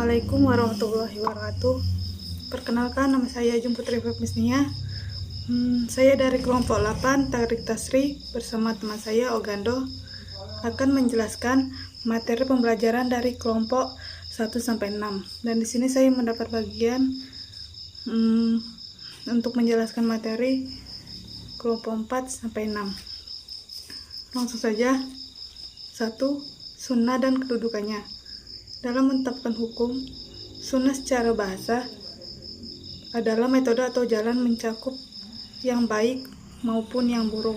Assalamualaikum warahmatullahi wabarakatuh. Perkenalkan, nama saya Jum Putri Femisnia. Saya dari kelompok 8 Tarik Tasri bersama teman saya Ogando akan menjelaskan materi pembelajaran dari kelompok 1 sampai 6. Dan di sini saya mendapat bagian untuk menjelaskan materi kelompok 4 sampai 6. Langsung saja. 1. Sunnah dan kedudukannya. Dalam menetapkan hukum, sunnah secara bahasa adalah metode atau jalan mencakup yang baik maupun yang buruk.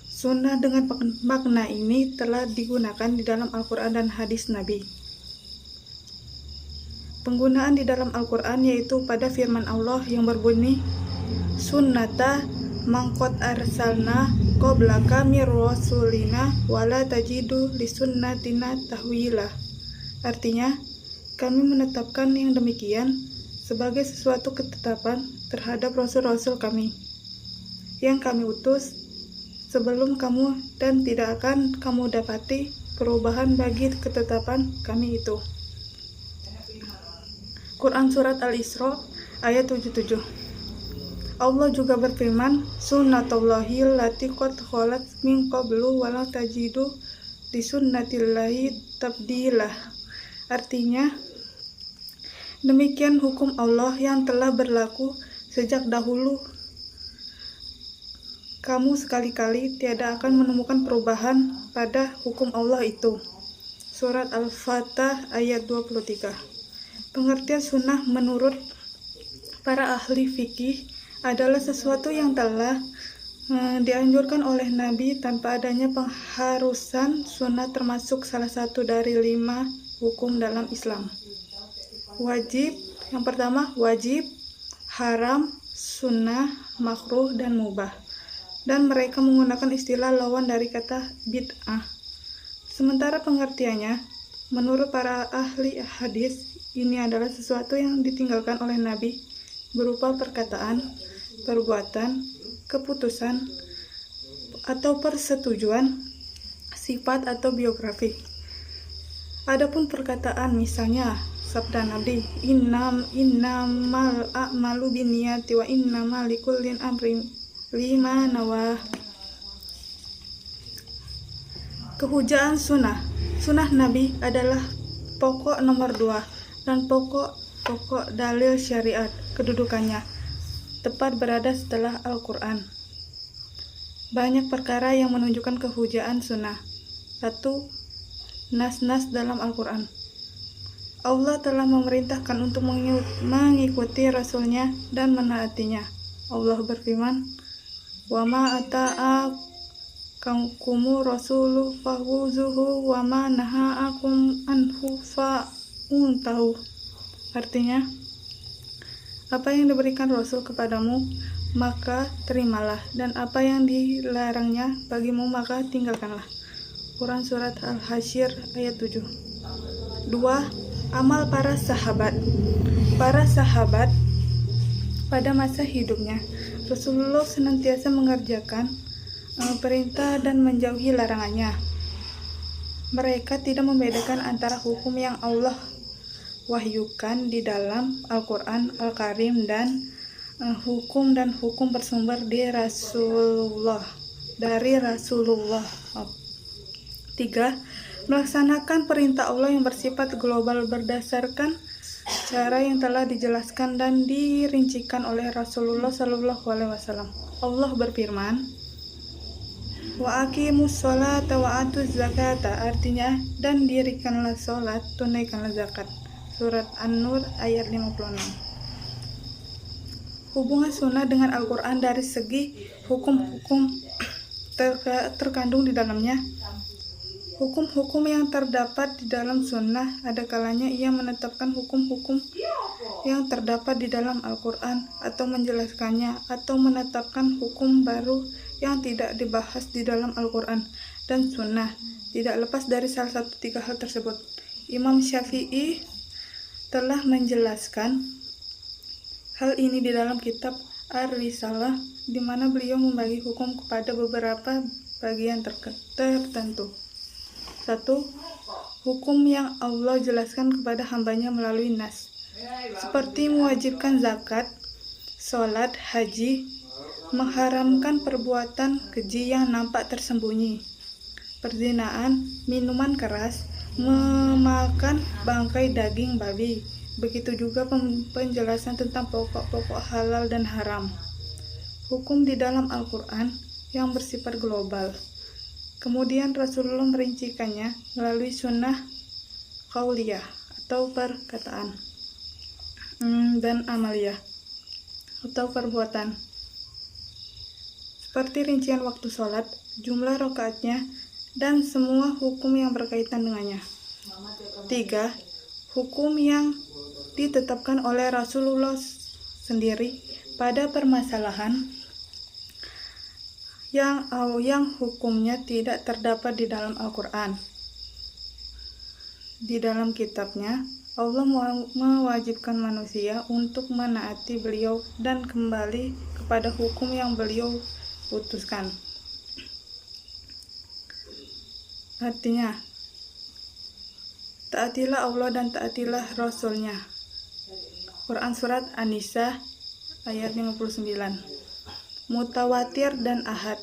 Sunnah dengan makna ini telah digunakan di dalam Al-Quran dan hadis Nabi. Penggunaan di dalam Al-Quran yaitu pada firman Allah yang berbunyi, Sunnata mangkot arsalna qoblaka mir rasulina wala tajidu lisunnatina tahwila. Artinya, kami menetapkan yang demikian sebagai sesuatu ketetapan terhadap rasul-rasul kami yang kami utus sebelum kamu, dan tidak akan kamu dapati perubahan bagi ketetapan kami itu. Quran Surat Al-Isra ayat 77. Allah juga berfirman, Sunnatullahi allati qad khalat min qablu wa la tajidu li sunnatillahi tabdilah. Artinya, demikian hukum Allah yang telah berlaku sejak dahulu. Kamu sekali-kali tiada akan menemukan perubahan pada hukum Allah itu. Surat Al-Fatah ayat 23. Pengertian sunnah menurut para ahli fikih adalah sesuatu yang telah dianjurkan oleh Nabi tanpa adanya pengharusan. Sunnah termasuk salah satu dari 5 hukum dalam Islam. Wajib, yang pertama wajib, haram, sunnah, makruh, dan mubah. Dan mereka menggunakan istilah lawan dari kata bid'ah. Sementara pengertiannya, menurut para ahli hadis, ini adalah sesuatu yang ditinggalkan oleh Nabi berupa perkataan, perbuatan, keputusan, atau persetujuan, sifat atau biografi. Adapun perkataan, misalnya sabda Nabi, innamal a'malu binniyati wa innamal likullin amrin lima nawah. Kehujaan sunnah. Sunnah Nabi adalah pokok nomor 2 dan pokok dalil syariat. Kedudukannya tepat berada setelah Al-Quran. Banyak perkara yang menunjukkan kehujaan sunnah. 1. Nas-nas dalam Al-Quran. Allah telah memerintahkan untuk mengikuti Rasulnya dan menaatinya. Allah berfirman, wa ma ata'akumu rasulu fahuzuhu wa ma naha'akum anhu fa'untahu. Artinya, apa yang diberikan Rasul kepadamu, maka terimalah, dan apa yang dilarangnya bagimu, maka tinggalkanlah. Quran Surat Al-Hasyr ayat 7. 2. Amal para sahabat. Para sahabat pada masa hidupnya, Rasulullah senantiasa mengerjakan perintah dan menjauhi larangannya. Mereka tidak membedakan antara hukum yang Allah wahyukan di dalam Al-Quran Al-Karim dan hukum bersumber dari Rasulullah. 3. Melaksanakan perintah Allah yang bersifat global berdasarkan cara yang telah dijelaskan dan dirincikan oleh Rasulullah SAW. Allah berfirman, wa aqimus sholata wa atuz zakata. Artinya, dan dirikanlah sholat, tunaikanlah zakat. Surat An-Nur ayat 56. Hubungan sunnah dengan Al-Quran dari segi hukum-hukum terkandung di dalamnya. Hukum-hukum yang terdapat di dalam sunnah ada kalanya ia menetapkan hukum-hukum yang terdapat di dalam Al-Quran atau menjelaskannya, atau menetapkan hukum baru yang tidak dibahas di dalam Al-Quran dan sunnah, tidak lepas dari salah satu 3 hal tersebut. Imam Syafi'i telah menjelaskan hal ini di dalam kitab Ar-Risalah, di mana beliau membagi hukum kepada beberapa bagian tertentu. 1. hukum yang Allah jelaskan kepada hambanya melalui nas, seperti mewajibkan zakat, sholat, haji, mengharamkan perbuatan keji yang nampak tersembunyi, perzinaan, minuman keras, memakan bangkai daging babi. Begitu juga penjelasan tentang pokok-pokok halal dan haram. Hukum di dalam Al-Quran yang bersifat global. Kemudian Rasulullah merincikannya melalui sunnah qauliyah atau perkataan, dan amaliyah atau perbuatan, seperti rincian waktu sholat, jumlah rakaatnya, dan semua hukum yang berkaitan dengannya. 3. Hukum yang ditetapkan oleh Rasulullah sendiri pada permasalahan yang hukumnya tidak terdapat di dalam Al-Quran. Di dalam kitabnya, Allah mewajibkan manusia untuk menaati beliau dan kembali kepada hukum yang beliau putuskan. Artinya, taatilah Allah dan taatilah Rasulnya. Quran Surat An-Nisa ayat 59. Mutawatir dan ahad.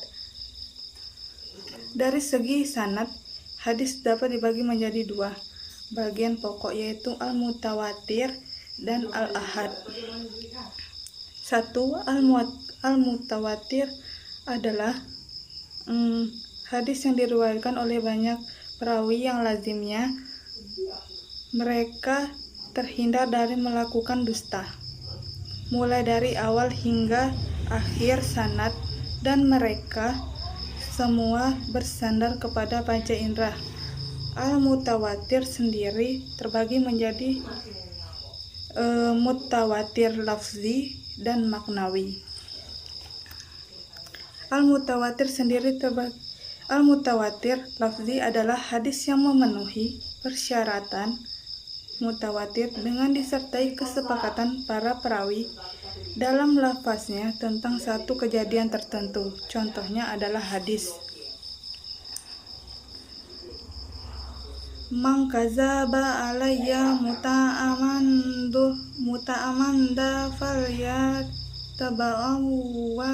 Dari segi sanad, hadis dapat dibagi menjadi dua bagian pokok, yaitu al-mutawatir dan al-ahad. 1. Al-mutawatir adalah hadis yang diriwayatkan oleh banyak perawi yang lazimnya mereka terhindar dari melakukan dusta, mulai dari awal hingga akhir sanad, dan mereka semua bersandar kepada panca indera. Al-mutawatir sendiri terbagi menjadi mutawatir lafzi dan maknawi. Al-mutawatir lafzi adalah hadis yang memenuhi persyaratan mutawatir dengan disertai kesepakatan para perawi dalam lafaznya tentang satu kejadian tertentu. Contohnya adalah hadis Man kazaba alayya muta'amanda falyattaba'u wa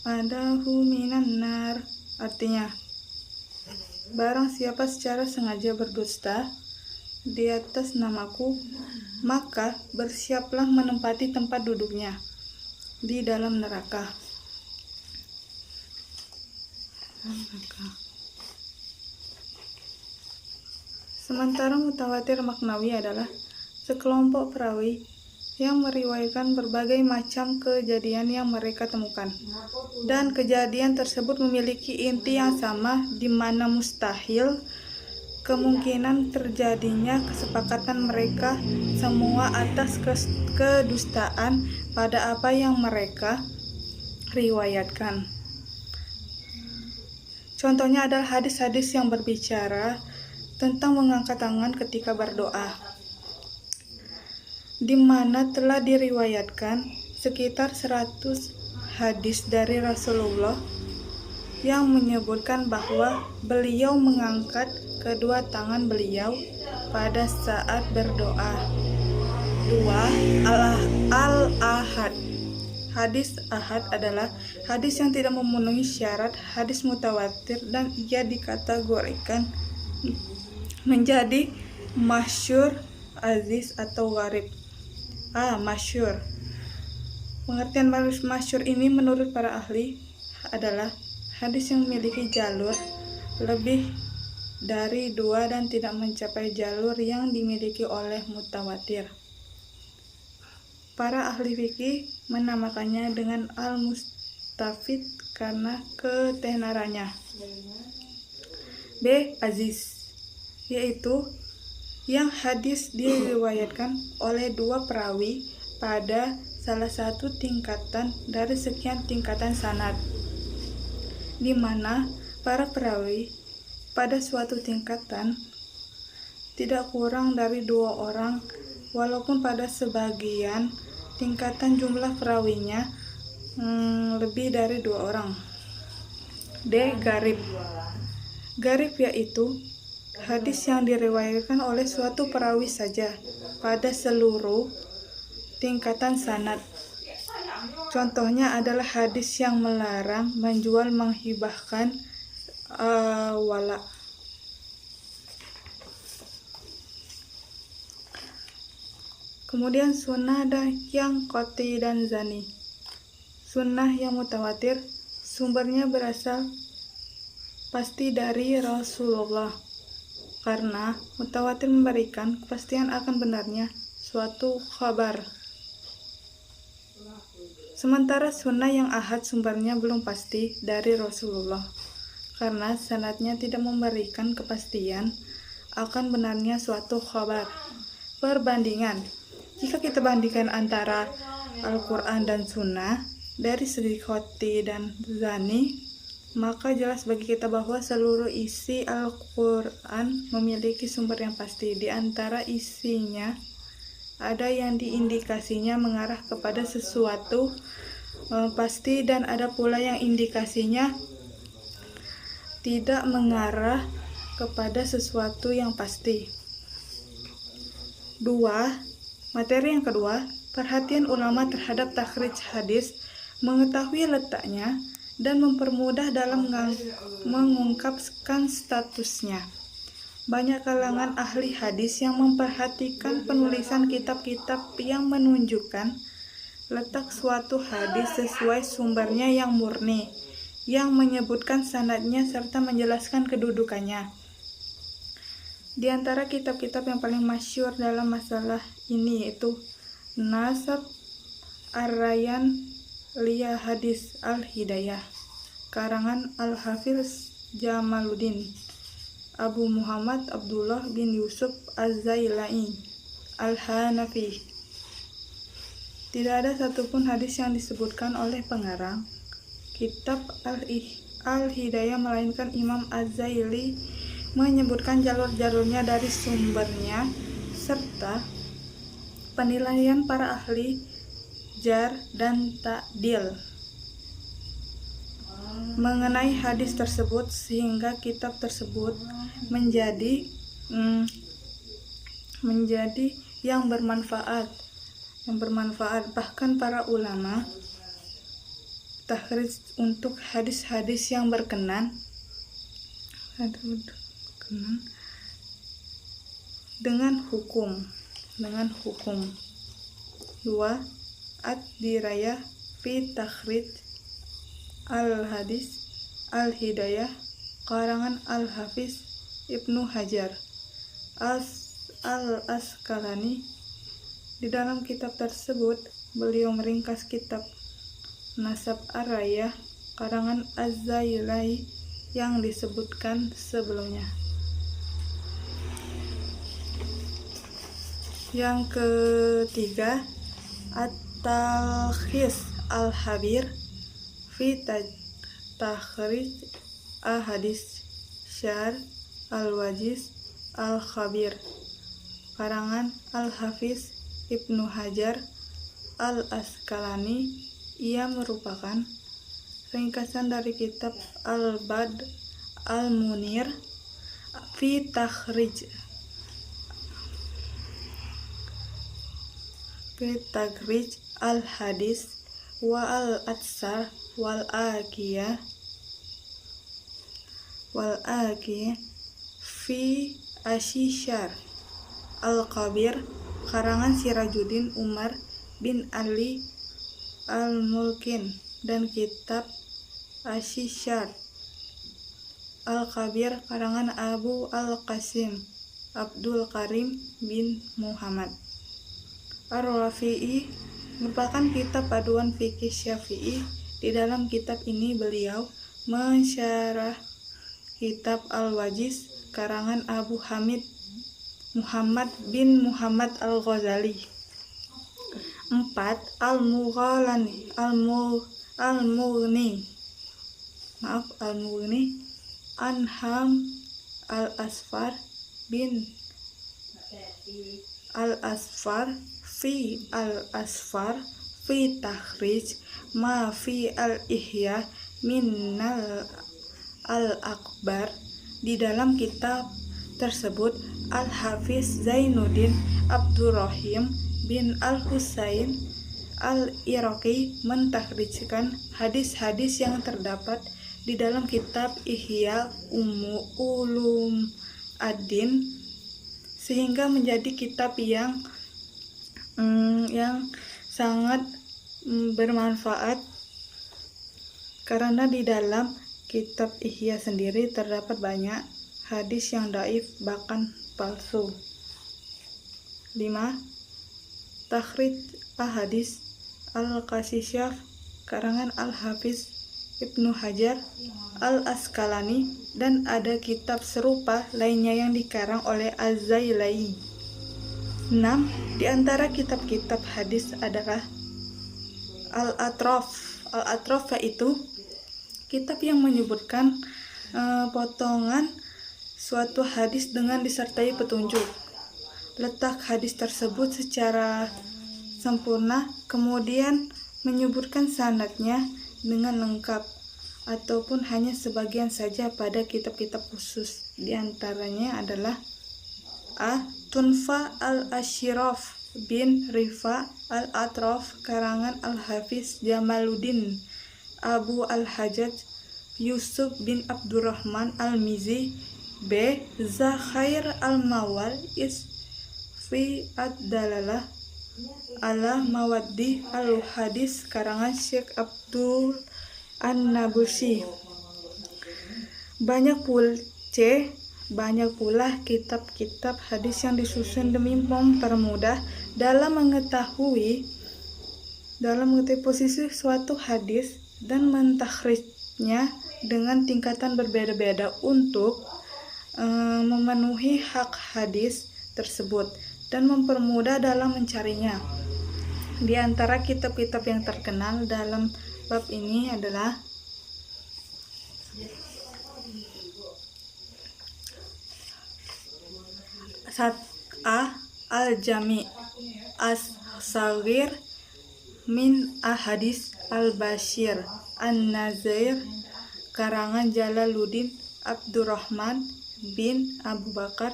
maq'adahu minan nar. Artinya, barang siapa secara sengaja berdusta di atas namaku, maka bersiaplah menempati tempat duduknya di dalam neraka. Sementara mutawatir maknawi adalah sekelompok perawi yang meriwayatkan berbagai macam kejadian yang mereka temukan, dan kejadian tersebut memiliki inti yang sama, di mana mustahil kemungkinan terjadinya kesepakatan mereka semua atas kedustaan pada apa yang mereka riwayatkan. Contohnya adalah hadis-hadis yang berbicara tentang mengangkat tangan ketika berdoa, di mana telah diriwayatkan sekitar 100 hadis dari Rasulullah yang menyebutkan bahwa beliau mengangkat kedua tangan beliau pada saat berdoa. 2. Al-ahad. Hadis ahad adalah hadis yang tidak memenuhi syarat hadis mutawatir, dan ia dikategorikan menjadi masyhur, aziz, atau gharib. Masyhur. Pengertian masyhur ini menurut para ahli adalah hadis yang memiliki jalur lebih dari 2 dan tidak mencapai jalur yang dimiliki oleh mutawatir. Para ahli fikih menamakannya dengan al-mustafid karena ketenarannya. B. Aziz, yaitu yang hadis diriwayatkan oleh 2 perawi pada salah satu tingkatan dari sekian tingkatan sanad, di mana para perawi pada suatu tingkatan tidak kurang dari 2 orang, walaupun pada sebagian tingkatan jumlah perawinya lebih dari 2 orang. D. Gharib. Gharib yaitu hadis yang diriwayatkan oleh suatu perawi saja pada seluruh tingkatan sanad. Contohnya adalah hadis yang melarang menjual menghibahkan wala. Kemudian sunnah yang qati dan zani. Sunnah yang mutawatir sumbernya berasal pasti dari Rasulullah, karena mutawatir memberikan kepastian akan benarnya suatu khabar. Sementara sunnah yang ahad sumbernya belum pasti dari Rasulullah, karena sanadnya tidak memberikan kepastian akan benarnya suatu khabar. Perbandingan: jika kita bandingkan antara Al-Quran dan Sunnah dari segi qati dan zani, maka jelas bagi kita bahwa seluruh isi Al-Quran memiliki sumber yang pasti. Di antara isinya ada yang diindikasinya mengarah kepada sesuatu pasti, dan ada pula yang indikasinya tidak mengarah kepada sesuatu yang pasti. Materi yang kedua, perhatian ulama terhadap takhrij hadis, mengetahui letaknya dan mempermudah dalam mengungkapkan statusnya. Banyak kalangan ahli hadis yang memperhatikan penulisan kitab-kitab yang menunjukkan letak suatu hadis sesuai sumbernya yang murni, yang menyebutkan sanadnya serta menjelaskan kedudukannya. Di antara kitab-kitab yang paling masyhur dalam masalah ini yaitu Nasab Ar-Rayyan Liya Hadis Al-Hidayah, karangan Al-Hafiz Jamaluddin Abu Muhammad Abdullah bin Yusuf Az-Zailai Al-Hanafi. Tidak ada satupun hadis yang disebutkan oleh pengarang kitab Al-Hidayah melainkan Imam Az-Zaili menyebutkan jalur-jalurnya dari sumbernya serta penilaian para ahli jar dan ta'dil mengenai hadis tersebut, sehingga kitab tersebut menjadi yang bermanfaat. Bahkan para ulama takhrij untuk hadis-hadis yang berkenan dengan hukum. 2. Ad-dirayah fi takhrij al-hadis al-hidayah, karangan Al-Hafiz Ibnu Hajar Al-Asqalani. Di dalam kitab tersebut beliau meringkas kitab Nasab Ar-Rayyan karangan Az-Zailai yang disebutkan sebelumnya. Yang ketiga, At-Talkhis Al-Habir fi Takhrij Ahadis Syar Al-Wajiz Al-Khabir, karangan Al-Hafiz Ibnu Hajar Al-Asqalani. Ia merupakan ringkasan dari kitab Al-Bad Al-Munir fi Takhrij al-hadis wa al-atsar wal akiyah fi Ashishar Al-Kabir, karangan Sirajuddin Umar bin Ali Al-Mulkin, dan kitab Ashishar Al-Kabir karangan Abu Al-Qasim Abdul Karim bin Muhammad. Ar-Rafi'i merupakan kitab paduan fikih Syafi'i. Di dalam kitab ini beliau mensyarah kitab Al-Wajiz karangan Abu Hamid Muhammad bin Muhammad Al-Ghazali. 4. Al-Mughni Anham Al-Asfar bin Al-Asfar fi Takhrij ma fi Al-Ihya min Al-Akbar. Di dalam kitab tersebut Al-Hafiz Zainuddin Abdurrahim bin Al-Husain Al-Iraqi mentakhrijkan hadis-hadis yang terdapat di dalam kitab Ihya Ulum ad-Din sehingga menjadi kitab yang sangat bermanfaat, karena di dalam kitab Ihya sendiri terdapat banyak hadis yang dhaif bahkan palsu. 5. Takhrij Ahadits Al-Kasyaf karangan Al-Hafiz Ibnu Hajar Al-Asqalani, dan ada kitab serupa lainnya yang dikarang oleh Az-Zailai. 6. Di antara kitab-kitab hadis adalah Al-Atraf. Al-Atraf yaitu kitab yang menyebutkan potongan suatu hadis dengan disertai petunjuk letak hadis tersebut secara sempurna, kemudian menyebutkan sanadnya dengan lengkap ataupun hanya sebagian saja pada kitab-kitab khusus. Di antaranya adalah A. Tunfa al-Ashraf bin Rifa al-Atraf karangan Al-Hafiz Jamaluddin Abu al-Hajjaj Yusuf bin Abdurrahman al-Mizi. B. Zakhair al-Mawal fi ad-dalalah ala mawaddi al-hadis karangan Syekh Abdul An-Nabusi. Banyak pula kitab-kitab hadis yang disusun demi mempermudah dalam mengetahui posisi suatu hadis dan mentakhrijnya dengan tingkatan berbeda-beda untuk memenuhi hak hadis tersebut dan mempermudah dalam mencarinya. Di antara kitab-kitab yang terkenal dalam bab ini adalah A. Al-Jami' As-Saghir min Ahadits Al-Bashir An-Nazir karangan Jalaluddin Abdurrahman bin Abu Bakar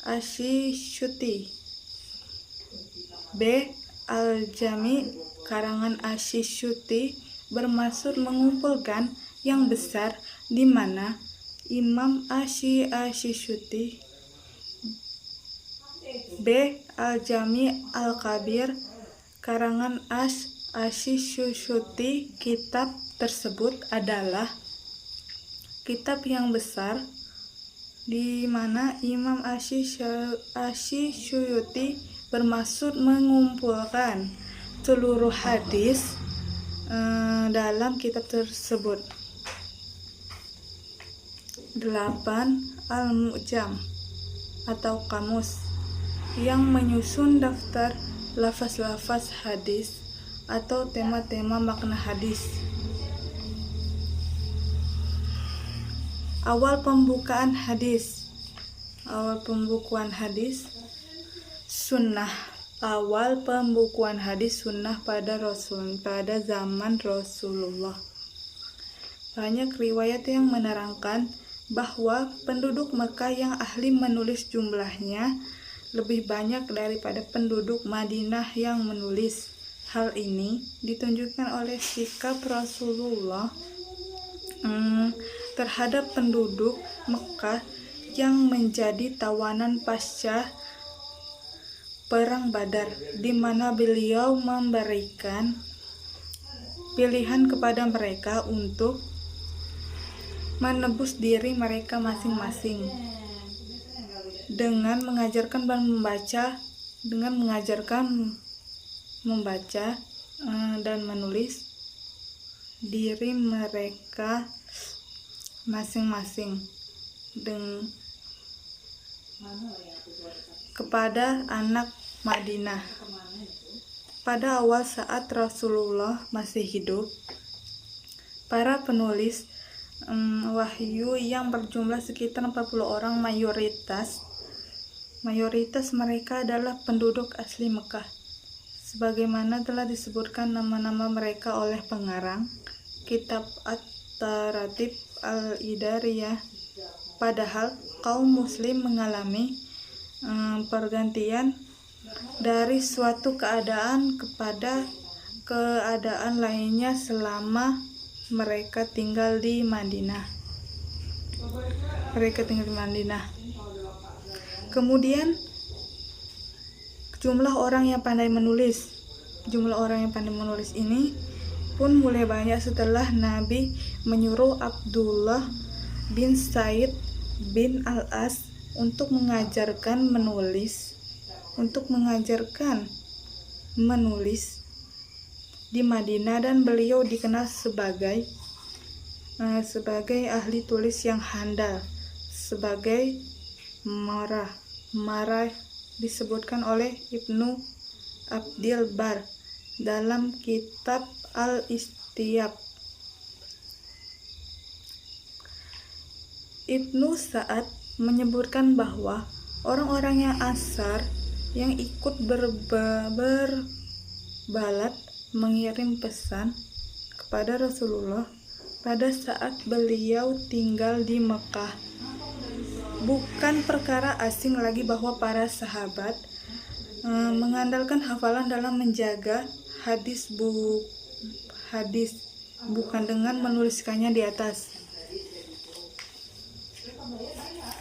Asy-Syuti. B. Al-Jami' karangan Asy-Syuti bermaksud mengumpulkan yang besar, di mana Imam Asy-Syuti. B. Al-Jami' Al-Kabir karangan Asy-Syuti. Kitab tersebut adalah kitab yang besar di mana Imam Asy-Syuti bermaksud mengumpulkan seluruh hadis dalam kitab tersebut. 8. Al-Mu'jam atau kamus yang menyusun daftar lafaz-lafaz hadis atau tema-tema makna hadis. Awal pembukaan hadis. Sunnah. Awal pembukuan hadis sunnah pada zaman Rasulullah. Banyak riwayat yang menerangkan bahwa penduduk Mekah yang ahli menulis jumlahnya lebih banyak daripada penduduk Madinah yang menulis. Hal ini ditunjukkan oleh sikap Rasulullah terhadap penduduk Mekah yang menjadi tawanan pasca Perang Badar, di mana beliau memberikan pilihan kepada mereka untuk menebus diri mereka masing-masing dengan mengajarkan membaca dan menulis diri mereka masing-masing kepada anak Madinah. Pada awal saat Rasulullah masih hidup, para penulis wahyu yang berjumlah sekitar 40 orang mayoritas mereka adalah penduduk asli Mekah, sebagaimana telah disebutkan nama-nama mereka oleh pengarang kitab At-Taratib Al-Idariyah. Padahal kaum muslim mengalami pergantian dari suatu keadaan kepada keadaan lainnya selama mereka tinggal di Madinah. Kemudian jumlah orang yang pandai menulis ini pun mulai banyak setelah Nabi menyuruh Abdullah bin Said bin Al-As untuk mengajarkan menulis di Madinah, dan beliau dikenal sebagai ahli tulis yang handal, sebagai marah disebutkan oleh Ibnu Abdil Bar dalam kitab Al-Istiyab. Ibnu Sa'ad menyebutkan bahwa orang-orang yang Ansar yang ikut berbalat mengirim pesan kepada Rasulullah pada saat beliau tinggal di Mekah. Bukan perkara asing lagi bahwa para sahabat mengandalkan hafalan dalam menjaga hadis, bukan dengan menuliskannya di atas.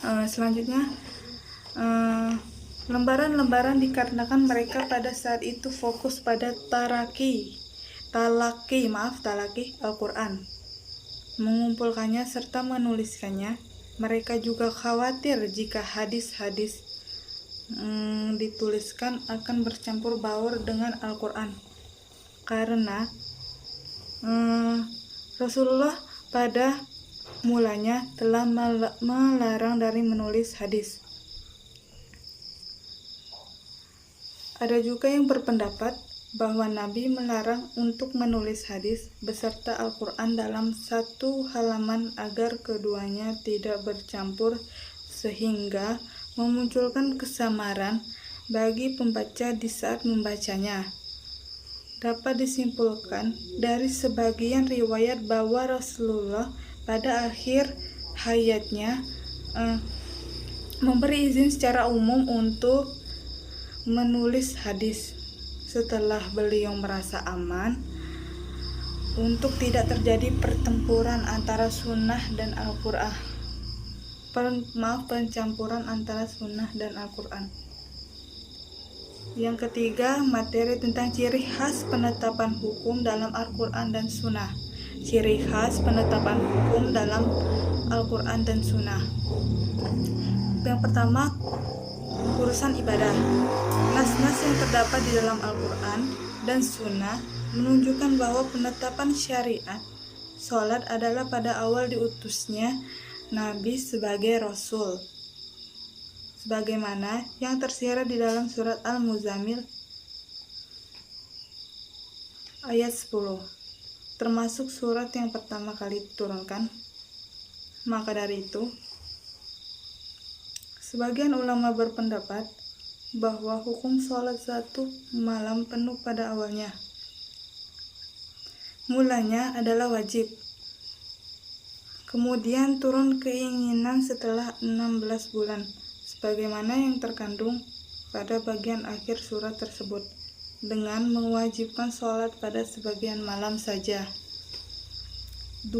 Selanjutnya, lembaran-lembaran dikarenakan mereka pada saat itu fokus pada talaki Al-Quran, mengumpulkannya serta menuliskannya. Mereka juga khawatir jika hadis-hadis dituliskan akan bercampur baur dengan Al-Quran, karena Rasulullah pada mulanya telah melarang dari menulis hadis. Ada juga yang berpendapat bahwa Nabi melarang untuk menulis hadis beserta Al-Quran dalam satu halaman agar keduanya tidak bercampur sehingga memunculkan kesamaran bagi pembaca di saat membacanya. Dapat disimpulkan dari sebagian riwayat bahwa Rasulullah pada akhir hayatnya memberi izin secara umum untuk menulis hadis setelah beliau merasa aman untuk tidak terjadi pertempuran antara sunnah dan Al-Quran. Pencampuran antara sunnah dan Al-Quran. Yang ketiga, materi tentang ciri khas penetapan hukum dalam Al-Quran dan Sunnah. Ciri khas penetapan hukum dalam Al-Quran dan Sunnah. Yang pertama, urusan ibadah. Nas-nas yang terdapat di dalam Al-Quran dan Sunnah menunjukkan bahwa penetapan syariat sholat adalah pada awal diutusnya Nabi sebagai Rasul, sebagaimana yang tersirat di dalam surat Al-Muzammil ayat 10, termasuk surat yang pertama kali diturunkan. Maka dari itu, sebagian ulama berpendapat bahwa hukum sholat satu malam penuh pada awalnya mulanya adalah wajib, kemudian turun keinginan setelah 16 bulan, sebagaimana yang terkandung pada bagian akhir surat tersebut, dengan mewajibkan sholat pada sebagian malam saja. 2.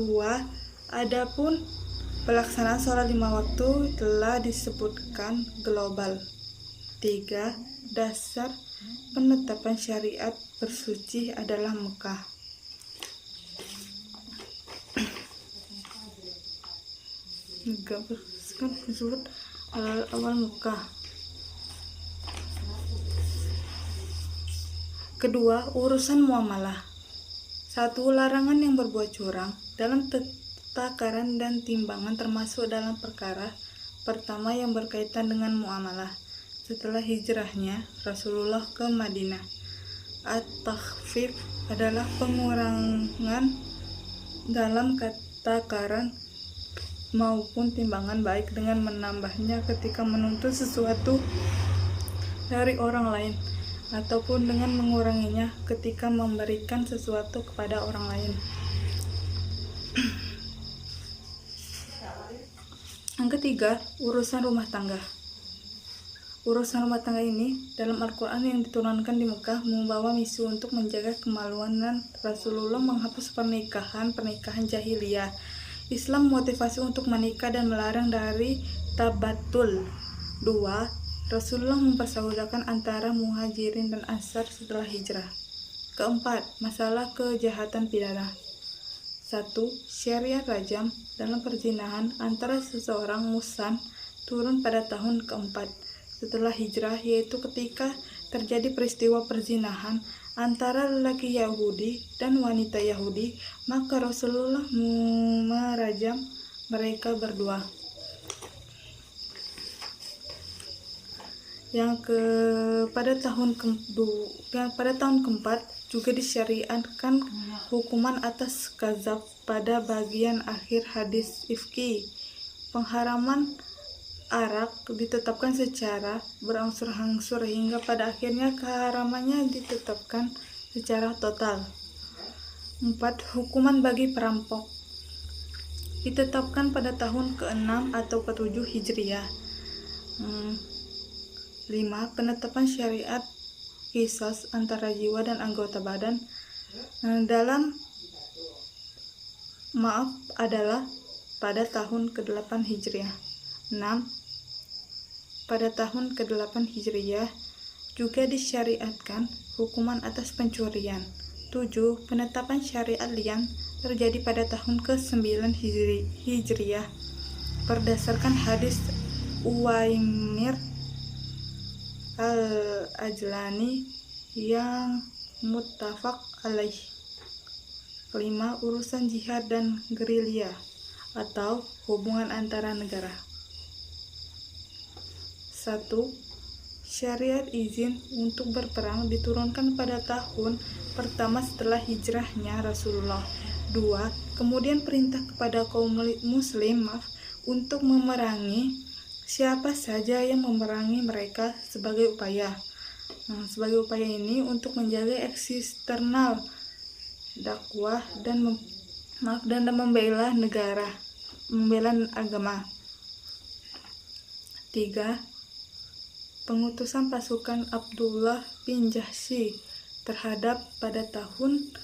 Adapun pelaksanaan sholat 5 waktu telah disebutkan global. 3. Dasar penetapan syariat bersuci adalah Mekah. Surat awal Mekah. Kedua, urusan muamalah. 1. Larangan yang berbuat curang dalam takaran dan timbangan, termasuk dalam perkara pertama yang berkaitan dengan muamalah setelah hijrahnya Rasulullah ke Madinah. At-takhfif adalah pengurangan dalam takaran maupun timbangan, baik dengan menambahnya ketika menuntut sesuatu dari orang lain ataupun dengan menguranginya ketika memberikan sesuatu kepada orang lain. Yang ketiga, urusan rumah tangga. Urusan rumah tangga ini dalam Al-Quran yang diturunkan di Mekah membawa misi untuk menjaga kemaluan, dan Rasulullah menghapus pernikahan jahiliyah. Islam motivasi untuk menikah dan melarang dari tabatul. 2. Rasulullah mempersaudarkan antara muhajirin dan ansar setelah hijrah. Keempat, masalah kejahatan pidana. 1. Syariat rajam dalam perzinahan antara seseorang muhsan turun pada tahun keempat setelah hijrah, yaitu ketika terjadi peristiwa perzinahan antara lelaki Yahudi dan wanita Yahudi, maka Rasulullah merajam mereka berdua. Pada tahun keempat juga disyariatkan hukuman atas kazab pada bagian akhir hadis ifki. Pengharaman arak ditetapkan secara berangsur-angsur hingga pada akhirnya keharamannya ditetapkan secara total. 4. Hukuman bagi perampok ditetapkan pada tahun ke-6 atau ke-7 Hijriah. 5. Penetapan syariat qisas antara jiwa dan anggota badan adalah pada tahun ke-8 Hijriah. 6. Pada tahun ke-8 Hijriah juga disyariatkan hukuman atas pencurian. 7. Penetapan syariat lian terjadi pada tahun ke-9 Hijriah berdasarkan hadis Uwaimir Al-Ajlani yang muttafaq alaih. 5. Urusan jihad dan gerilya atau hubungan antara negara. 1. Syariat izin untuk berperang diturunkan pada tahun pertama setelah hijrahnya Rasulullah. 2. Kemudian perintah kepada kaum muslim untuk memerangi siapa saja yang memerangi mereka sebagai upaya. Sebagai upaya ini untuk menjaga eksternal dakwah dan membela negara, membela agama. 3. Pengutusan pasukan Abdullah bin Jahsy terhadap pada tahun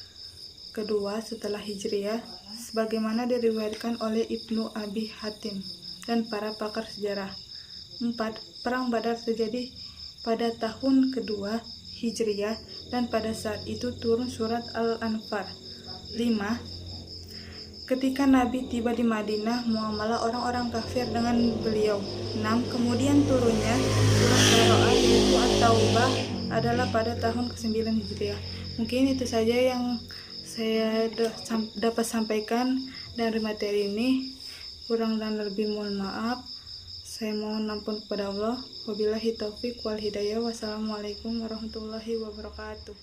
kedua setelah Hijriah, sebagaimana diriwayatkan oleh Ibnu Abi Hatim dan para pakar sejarah. 4. Perang Badar terjadi pada tahun kedua Hijriah dan pada saat itu turun surat Al-Anfal. 5. Ketika Nabi tiba di Madinah, muamalah orang-orang kafir dengan beliau. 6. Kemudian turunnya surat Baro'ah yaitu At-Taubah adalah pada tahun ke-9 Hijriah. Mungkin itu saja yang saya dapat sampaikan dari materi ini. Kurang dan lebih mohon maaf. Saya mohon ampun kepada Allah. Wabillahi taufik wal hidayah. Wassalamualaikum warahmatullahi wabarakatuh.